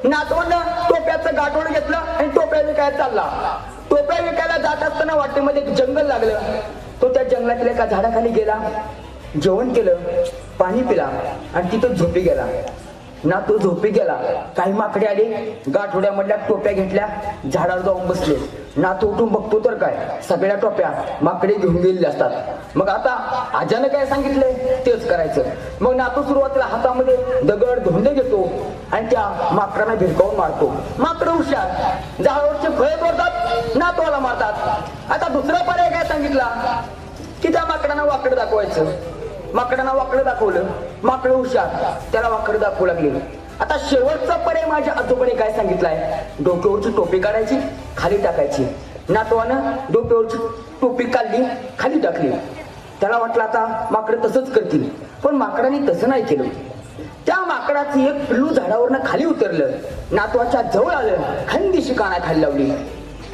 नातवानं टोप्याचं गाठोड घेतलं आणि टोप्या विकायला चालला. टोप्या विकायला जात असताना वाटेमध्ये एक जंगल लागलं. तो त्या जंगलातल्या एका झाडाखाली गेला, जेवण केलं, पाणी पिला आणि तिथं झोपी गेला. ना तो झोपी गेला, काही माकडे आले, गाठोड्यामधल्या टोप्या घेतल्या, झाडावर जाऊन बसले. ना तो उठून बघतो तर काय, सगळ्या टोप्या माकडे घेऊन गेलेले असतात. मग आता आजानं काय सांगितलंय तेच करायचं. मग नातू सुरुवातीला हातामध्ये दगड धोंडे घेतो आणि त्या माकडांना भिरकावून मारतो. माकडं हुशार, झाडावरचे फळे तोडतात, नातवाला मारतात. आता दुसरा पर्याय काय सांगितला की त्या माकडांना वाकडं दाखवायचं. माकडांना वाकडं दाखवलं, माकडं हुशार, त्याला वाकडं दाखवू लागले. आता शेवटचा पर्याय माझ्या आजोबाने काय सांगितलाय, डोक्यावरची टोपी काढायची, खाली टाकायची. नातवानं डोक्यावरची टोपी काढली, खाली टाकली. त्याला वाटलं आता माकडं तसंच करतील, पण माकडाने तसं नाही केलं. त्या माकडाचं एक पिल्लू झाडावरनं खाली उतरलं, नातवाच्या जवळ आलं, खंदीशी काना खाली लावली.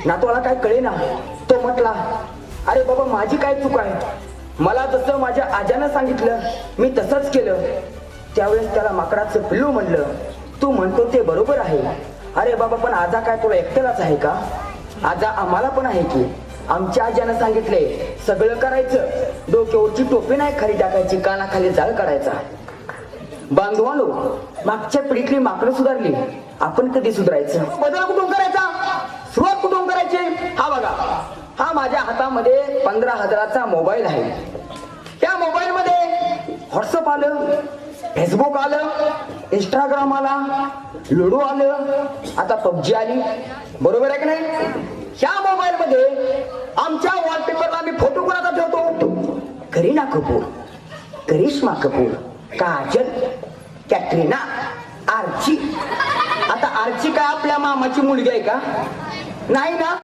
नातवाला काय कळेना. तो म्हटला, अरे बाबा माझी काय चूक आहे, मला जसं माझ्या आजानं सांगितलं मी तसंच केलं. त्यावेळेस त्याला माकडाचं पिल्लू म्हणलं, तू म्हणतो ते बरोबर आहे. अरे बाबा पण आजा काय तुला एकट्यालाच आहे का, आजा आम्हाला पण आहे की. आमच्या आजानं सांगितलंय सगळं करायचं, डोक्यावरची टोपी नाही खाली टाकायची, कानाखाली जाळ काढायचा. बांधवानो, मागच्या पिढीतली माकडं सुधारली, आपण कधी सुधारायचं? बदल कुठून करायचा, सुरुवात कुठून करायची? हा बघा, हा माझ्या हातामध्ये 15,000चा मोबाईल आहे. त्या मोबाईल मध्ये व्हॉट्सअप आलं, फेसबुक आलं, इंस्टाग्राम आला, लुडो आलं, आता पबजी आली, बरोबर आहे की नाही? ह्या मोबाईल मध्ये आमच्या वॉलपेपरला आम्ही फोटो कोणाचा ठेवतो, करीना कपूर, करिश्मा कपूर, काजल, कॅटरीना, आर्ची. आता आर्ची काय आपल्या मामाची मुलगी आहे का? नाही ना.